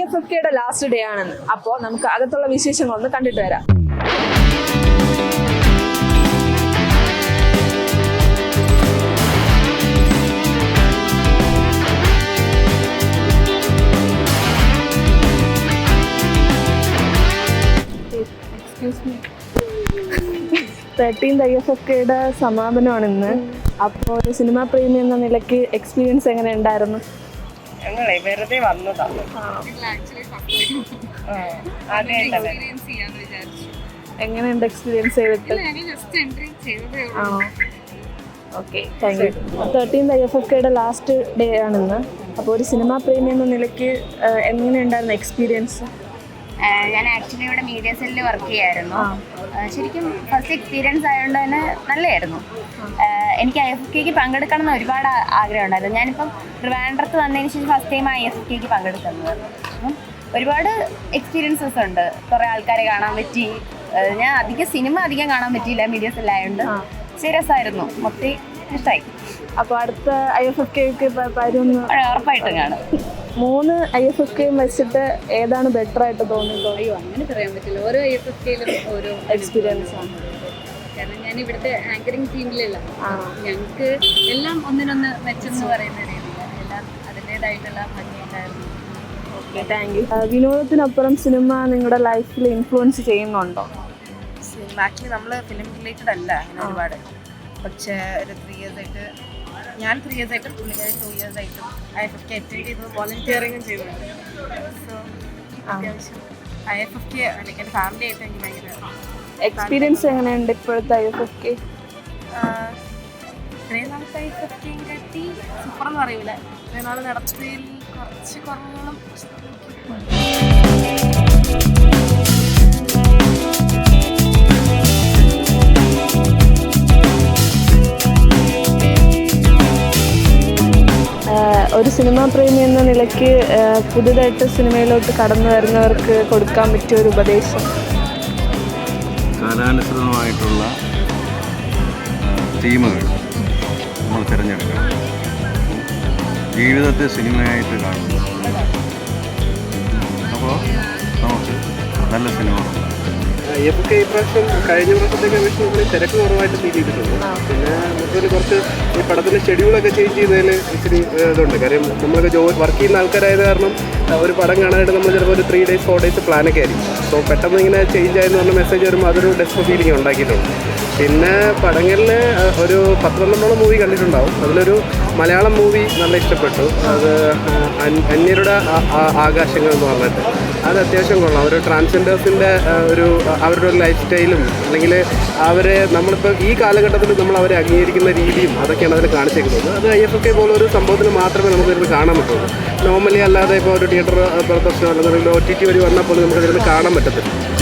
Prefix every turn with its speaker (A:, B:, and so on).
A: IFFKയുടെ last day ആണെന്ന്. അപ്പോൾ നമുക്ക് അകത്തുള്ള വിശേഷങ്ങളൊന്ന് കണ്ടിട്ട് വരാം. എക്സ്ക്യൂസ് മീ, 13th IFFKയുടെ സമാപനമാണ് ഇന്ന്. അപ്പോൾ ഒരു സിനിമാ പ്രേമി എന്ന നിലയ്ക്ക് എക്സ്പീരിയൻസ് എങ്ങനെ ഉണ്ടായിരുന്നു?
B: ഞങ്ങളെ വെറുതെ വന്നതാണ്.
A: എങ്ങനെയുണ്ട് എക്സ്പീരിയൻസ് ചെയ്തിട്ട്? ആണോ? Okay, thank you. 13th IFFKയുടെ ലാസ്റ്റ് ഡേ ആണിന്ന്. അപ്പോൾ ഒരു സിനിമാ പ്രേമി എന്ന നിലയ്ക്ക് എങ്ങനെയുണ്ടായിരുന്നു എക്സ്പീരിയൻസ്?
C: ഞാൻ ആക്ച്വലി ഇവിടെ മീഡിയ സെല്ലിൽ വർക്ക് ചെയ്യായിരുന്നു. ശരിക്കും ഫസ്റ്റ് എക്സ്പീരിയൻസ് ആയതുകൊണ്ട് തന്നെ നല്ലതായിരുന്നു. എനിക്ക് IFFKക്ക് പങ്കെടുക്കണം എന്ന് ഒരുപാട് ആഗ്രഹം ഉണ്ടായിരുന്നു. ഞാനിപ്പം ട്രിവാൻഡ്രത്ത് വന്നതിന് ശേഷം ഫസ്റ്റ് ടൈം IFFKക്ക് പങ്കെടുക്കുന്നത്. അപ്പം ഒരുപാട് എക്സ്പീരിയൻസസ് ഉണ്ട്. കുറേ ആൾക്കാരെ കാണാൻ പറ്റി. ഞാൻ സിനിമ അധികം കാണാൻ പറ്റിയില്ല, മീഡിയ സെല്ലായതുകൊണ്ട്. സീരിയസ് ആയിരുന്നു, മൊത്തം ഇഷ്ടമായി.
A: അപ്പോൾ അടുത്ത IFFKക്ക്
C: ഉറപ്പായിട്ടും കാണും.
A: 3 IFFKയും വെച്ചിട്ട് ഏതാണ് ബെറ്റർ ആയിട്ട് തോന്നിയിട്ടുള്ളത്?
D: അയ്യോ, അങ്ങനെ പറയാൻ പറ്റില്ല. ഓരോ IFFKയിലും ഓരോ
A: എക്സ്പീരിയൻസ് ആണ്.
D: കാരണം ഞാൻ ഇവിടുത്തെ ആങ്കറിങ് ടീമിലല്ല, ഞങ്ങൾക്ക് എല്ലാം ഒന്നിനൊന്ന് മെച്ചെന്ന് പറയുന്ന രീതിയിൽ എല്ലാം അതിൻ്റെതായിട്ടുള്ള ഭംഗിയുണ്ടായിരുന്നു.
A: Okay, thank you. വിനോദത്തിനപ്പുറം സിനിമ നിങ്ങളുടെ ലൈഫിൽ ഇൻഫ്ലുവൻസ് ചെയ്യുന്നുണ്ടോ?
B: ആക്ച്വലി നമ്മൾ ഫിലിം റിലേറ്റഡ് അല്ല അങ്ങനെ ഒരുപാട്. പക്ഷേ ഒരു 3 years ആയിട്ട് ഞാൻ 3 years ആയിട്ടും പുള്ളിക്കാരി 2 years ആയിട്ടും IFFK അറ്റൻഡ് ചെയ്തു, വോളണ്ടിയറിങ്ങും ചെയ്തിട്ടുണ്ട്. സോ അത്യാവശ്യം IFFK അല്ലെങ്കിൽ എൻ്റെ ഫാമിലി ആയിട്ട് എനിക്ക് ഭയങ്കര
A: എക്സ്പീരിയൻസ് എങ്ങനെയുണ്ട് ഇപ്പോഴത്തെ IFFK?
B: ഇത്രയും നാളത്തെ IFFKയും കട്ടി സൂപ്പറെന്ന് പറയൂല. ഇത്രയും നാൾ നടത്തിയതിൽ കുറച്ച് കുറവുകളും
A: ഒരു സിനിമാ പ്രേമി എന്ന നിലയ്ക്ക് പുതുതായിട്ട് സിനിമയിലോട്ട് കടന്നു വരുന്നവർക്ക് കൊടുക്കാൻ പറ്റിയ ഒരു ഉപദേശം?
E: കാലാനുസൃതമായിട്ടുള്ള തീമുകൾ നമ്മൾ തിരഞ്ഞെടുക്കണം. ജീവിതത്തെ സിനിമയായിട്ട് കാണുന്നു. അപ്പോൾ നമുക്ക് നല്ല സിനിമകളുണ്ട്.
F: IFFK ഇപ്രാവശ്യം കഴിഞ്ഞ പ്രാവശ്യത്തേക്ക് അപേക്ഷിച്ച് തിരക്ക് കുറവായിട്ട് ഫീൽ ചെയ്തിട്ടുണ്ട്. പിന്നെ നമുക്കൊരു കുറച്ച് ഈ പടത്തിൻ്റെ ഷെഡ്യൂളൊക്കെ ചേഞ്ച് ചെയ്തതിൽ ഇച്ചിരി ഇതുണ്ട്. കാര്യം നമ്മളൊക്കെ വർക്ക് ചെയ്യുന്ന ആൾക്കാരായത് കാരണം ഒരു പടം കാണാനായിട്ട് നമ്മൾ ചിലപ്പോൾ ഒരു 3 days 4 days പ്ലാനൊക്കെ ആയിരിക്കും. സോ പെട്ടെന്ന് ഇങ്ങനെ ചേഞ്ച് ആയെന്ന് പറഞ്ഞ മെസ്സേജ് വരുമ്പോൾ അതൊരു ഡെസ്പ് ഫീലിംഗ് ഉണ്ടാക്കിയിട്ടുണ്ട്. പിന്നെ പടങ്ങളിൽ ഒരു 10-12 മൂവി കണ്ടിട്ടുണ്ടാവും. അതിലൊരു മലയാളം മൂവി നല്ല ഇഷ്ടപ്പെട്ടു. അത് അന്യരുടെ ആകാശങ്ങൾ എന്ന് പറഞ്ഞിട്ട് അത് അത്യാവശ്യം കൊള്ളാം. ഒരു ട്രാൻസ്ജെൻഡേഴ്സിൻ്റെ അവരുടെ ഒരു ലൈഫ് സ്റ്റൈലും അല്ലെങ്കിൽ അവരെ നമ്മളിപ്പോൾ ഈ കാലഘട്ടത്തിൽ നമ്മൾ അവരെ അംഗീകരിക്കുന്ന രീതിയും അതൊക്കെയാണ് അതിൽ കാണിച്ചേക്കുന്നത്. അത് IFFK പോലെ ഒരു സംഭവത്തിന് മാത്രമേ നമുക്കിരുന്ന് കാണാൻ പറ്റുള്ളൂ. നോർമലി അല്ലാതെ ഇപ്പോൾ ഒരു തിയേറ്റർ പ്രദർശനം അല്ലെന്നുണ്ടെങ്കിൽ OTT വഴി വന്നാൽ പോലും നമുക്കതിരുന്ന് കാണാൻ പറ്റത്തില്ല.